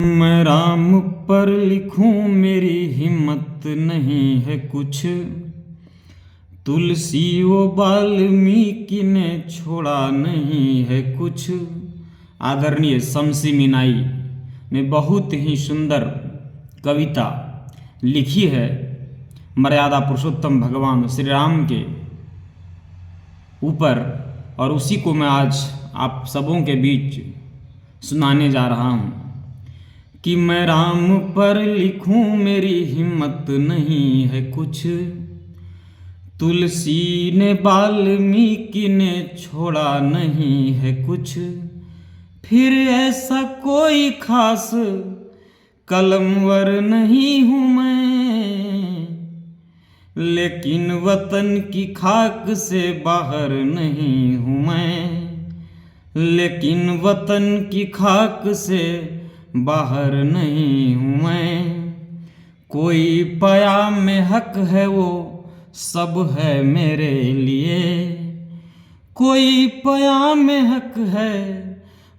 मैं राम पर लिखूं मेरी हिम्मत नहीं है कुछ। तुलसी वो वाल्मीकि ने छोड़ा नहीं है कुछ। आदरणीय शमसी मीनाई ने बहुत ही सुंदर कविता लिखी है मर्यादा पुरुषोत्तम भगवान श्री राम के ऊपर, और उसी को मैं आज आप सबों के बीच सुनाने जा रहा हूँ कि मैं राम पर लिखूं मेरी हिम्मत नहीं है कुछ। तुलसी ने वाल्मीकि ने छोड़ा नहीं है कुछ। फिर ऐसा कोई खास कलमवर नहीं हूँ मैं, लेकिन वतन की खाक से बाहर नहीं हूँ मैं। लेकिन वतन की खाक से बाहर नहीं हूँ मैं। कोई पया में हक है वो सब है मेरे लिए। कोई पया में हक है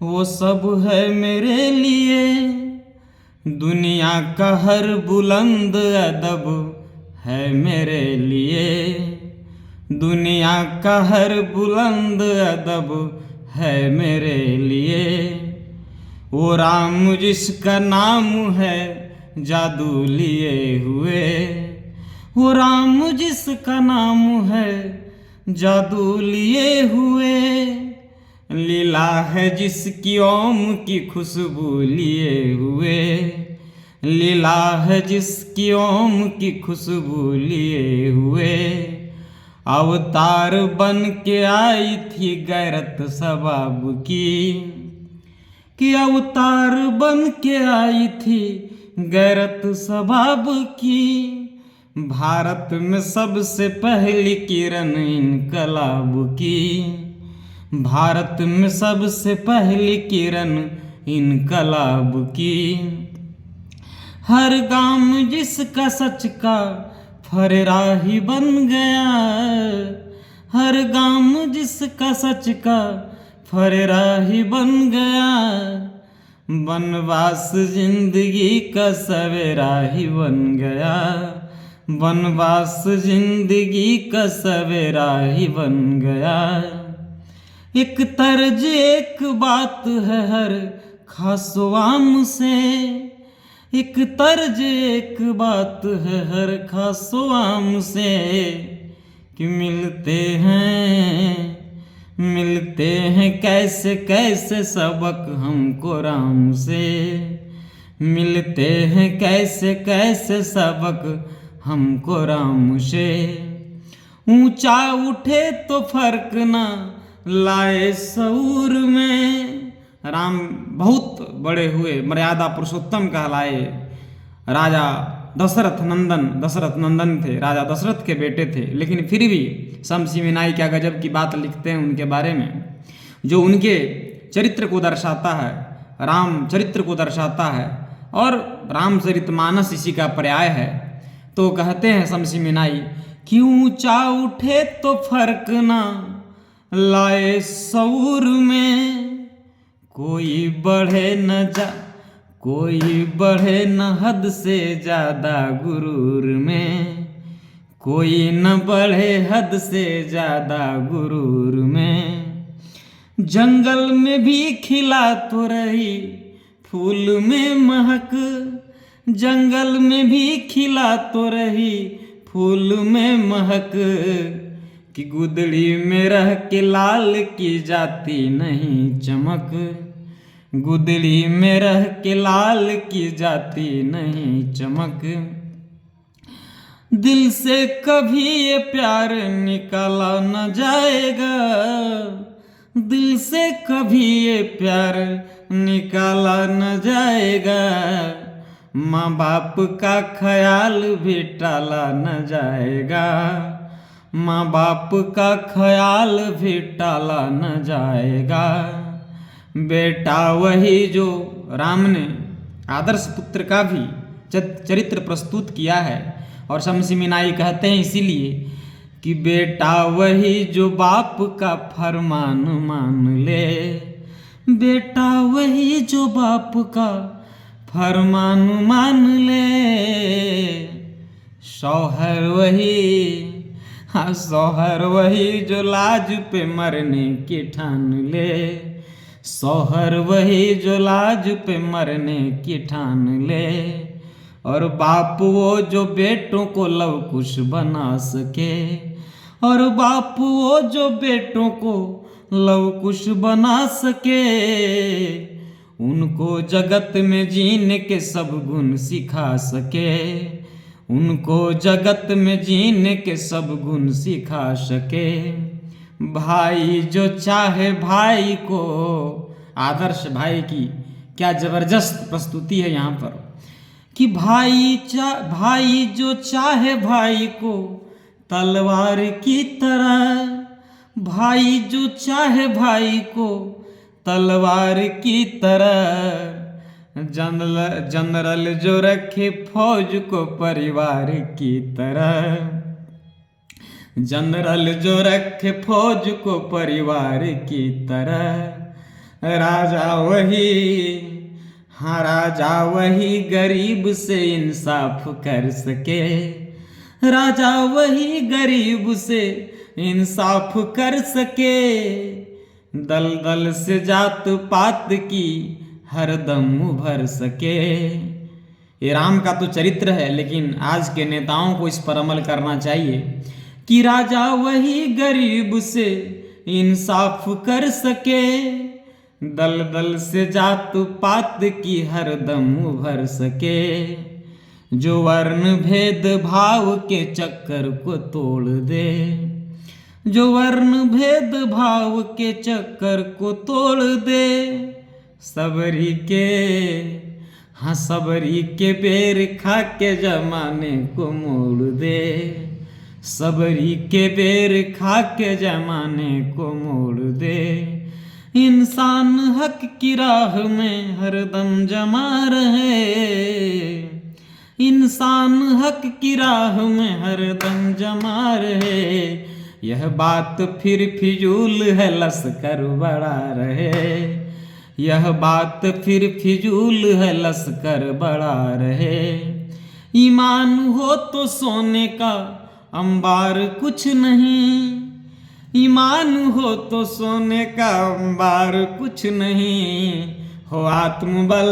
वो सब है मेरे लिए। दुनिया का हर बुलंद अदब है मेरे लिए। दुनिया का हर बुलंद अदब है मेरे लिए। वो राम जिसका नाम है जादू लिए हुए। वो राम जिसका नाम है जादू लिए हुए। लीला है जिसकी ओम की खुशबू लिए हुए। लीला है जिसकी ओम की खुशबू लिए हुए। अवतार बन के आई थी गैरत सबाब की। कि अवतार बन के आई थी गैरत सबाब की। भारत में सबसे पहली किरण इनकलाब की। भारत में सबसे पहली किरण इनकलाब की। हर गांव जिसका सच का फरराही बन गया। हर गांव जिसका सच का फरराही बन गया। वनवास जिंदगी का सवेरा ही बन गया। वनवास जिंदगी का सवेरा ही बन गया। एक तर्ज एक बात है हर खासवाम से। एक तर्ज एक बात है हर खासवाम से। कि मिलते हैं कैसे कैसे सबक हमको राम से। मिलते हैं कैसे कैसे सबक हमको राम से। ऊंचा उठे तो फर्क ना लाए शऊर में। राम बहुत बड़े हुए, मर्यादा पुरुषोत्तम कहलाए। राजा दशरथ नंदन थे, राजा दशरथ के बेटे थे। लेकिन फिर भी शमसी मीनाई क्या गजब की बात लिखते हैं उनके बारे में, जो उनके चरित्र को दर्शाता है, राम चरित्र को दर्शाता है। और रामचरितमानस इसी का पर्याय है। तो कहते हैं शमसी मीनाई कि ऊंचा उठे तो फर्क ना लाए शऊर में। कोई बढ़े न हद से ज्यादा गुरूर में। कोई न बढ़े हद से ज्यादा गुरूर में। जंगल में भी खिला तो रही फूल में महक। जंगल में भी खिला तो रही फूल में महक। कि गुदड़ी में रह के लाल की जाती नहीं चमक। गुदड़ी में रह के लाल की जाती नहीं चमक। दिल से कभी ये प्यार निकाला न जाएगा। दिल से कभी ये प्यार निकाला न जाएगा। माँ बाप का ख्याल भी टाला न जाएगा। माँ बाप का ख्याल भी टाला न जाएगा। बेटा वही जो राम ने आदर्श पुत्र का भी चरित्र प्रस्तुत किया है। और शमसी मीनाई कहते हैं इसीलिए कि बेटा वही जो बाप का फरमान मान ले। बेटा वही जो बाप का फरमान मान ले। शौहर वही, हाँ शौहर वही जो लाज पे मरने की ठान ले। शौहर वही जो लाज पे मरने की ठान ले। और बाप वो जो बेटों को लवकुश बना सके। और बाप वो जो बेटों को लवकुश बना सके। उनको जगत में जीने के सब गुण सिखा सके। उनको जगत में जीने के सब गुण सिखा सके। भाई जो चाहे भाई को, आदर्श भाई की क्या जबरदस्त प्रस्तुति है यहाँ पर कि भाई जो चाहे भाई को तलवार की तरह। भाई जो चाहे भाई को तलवार की तरह। जनरल जो रखे फौज को परिवार की तरह। जनरल जो रखे फौज को परिवार की तरह। राजा वही, हाँ राजा वही गरीब से इंसाफ कर सके। राजा वही गरीब से इंसाफ कर सके। दल दल से जात पात की हरदम उभर सके। ये राम का तो चरित्र है, लेकिन आज के नेताओं को इस पर अमल करना चाहिए कि राजा वही गरीब से इंसाफ कर सके। दल दल से जात पात की हरदम उभर सके। जो वर्ण भेद भाव के चक्कर को तोड़ दे। जो वर्ण भेद भाव के चक्कर को तोड़ दे। सबरी के, हाँ सबरी के बेर खा के जमाने को मोड़ दे। सबरी के बेर खा के जमाने को मोड़ दे। इंसान हक की राह में हरदम जमा रहे। इंसान हक की राह में हरदम जमा रहे। यह बात फिर फिजूल है लश्कर बड़ा रहे। यह बात फिर फिजूल है लश्कर बड़ा रहे। ईमान हो तो सोने का अंबार कुछ नहीं। ईमान हो तो सोने का अंबार कुछ नहीं। हो आत्मबल,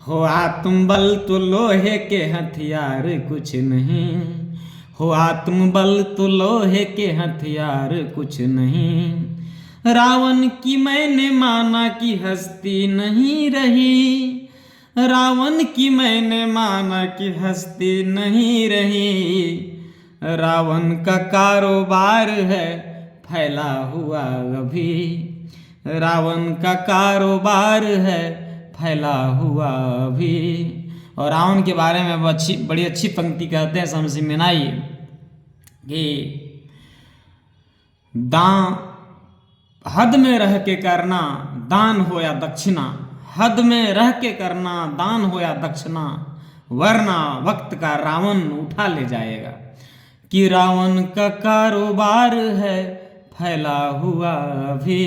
हो आत्मबल तो लोहे के हथियार कुछ नहीं। हो आत्मबल तो लोहे के हथियार कुछ नहीं। रावण की मैंने माना कि हस्ती नहीं रही। रावण की मैंने माना कि हस्ती नहीं रही। रावण का कारोबार है फैला हुआ अभी। रावण का कारोबार है फैला हुआ अभी। और रावण के बारे में बड़ी अच्छी पंक्ति कहते हैं शमसी मिनाई कि हद में रह के करना दान हो या दक्षिणा। हद में रह के करना दान हो या दक्षिणा, वरना वक्त का रावण उठा ले जाएगा। कि रावण का कारोबार है फैला हुआ अभी।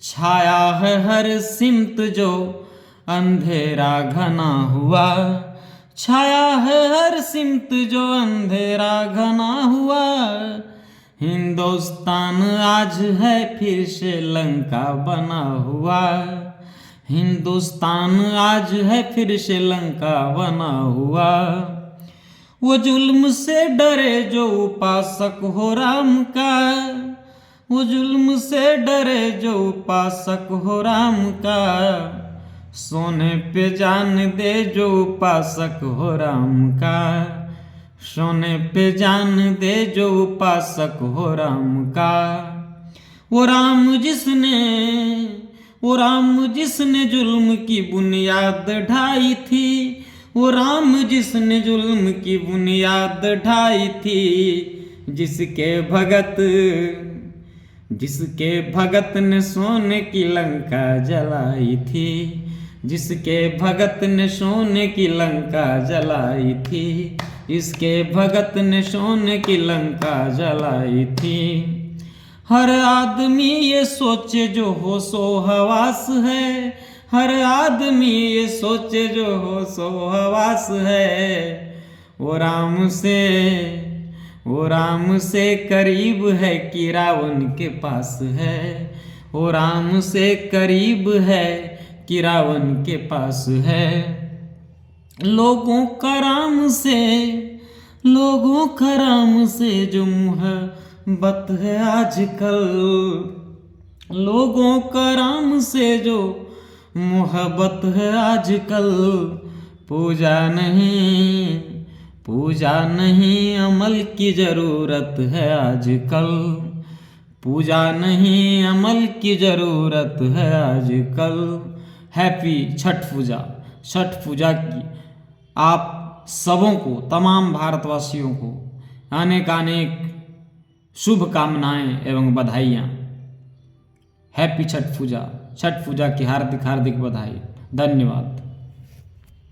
छाया है हर सिमत जो अंधेरा घना हुआ। छाया है हर सिमत जो अंधेरा घना हुआ। हिंदुस्तान आज है फिर से लंका बना हुआ। हिंदुस्तान आज है फिर से लंका बना हुआ। वो जुल्म से डरे जो उपासक हो राम का। वो जुल्म से डरे जो उपासक हो राम का। सोने पे जान दे जो उपासक हो राम का। सोने पे जान दे जो उपासक हो राम का। वो राम जिसने जुल्म की बुनियाद ढाई थी। वो राम जिसने जुल्म की बुनियाद ढाई थी। जिसके भगत ने सोने की लंका जलाई थी। जिसके भगत ने सोने की लंका जलाई थी। इसके भगत ने सोने की लंका जलाई थी। हर आदमी ये सोचे जो होशो हवास है। हर आदमी ये सोचे जो हो सो हवास है। वो राम से करीब है कि रावण के पास है। वो राम से करीब है कि रावण के पास है। लोगों का राम से जो मोहब्बत है आजकल। लोगों का राम से जो मोहब्बत है आजकल। पूजा नहीं अमल की जरूरत है आजकल। पूजा नहीं अमल की जरूरत है आजकल। हैप्पी छठ पूजा। छठ पूजा की आप सबों को, तमाम भारतवासियों को अनेक शुभकामनाएं एवं बधाइयाँ। हैप्पी छठ पूजा की हार्दिक बधाई। धन्यवाद।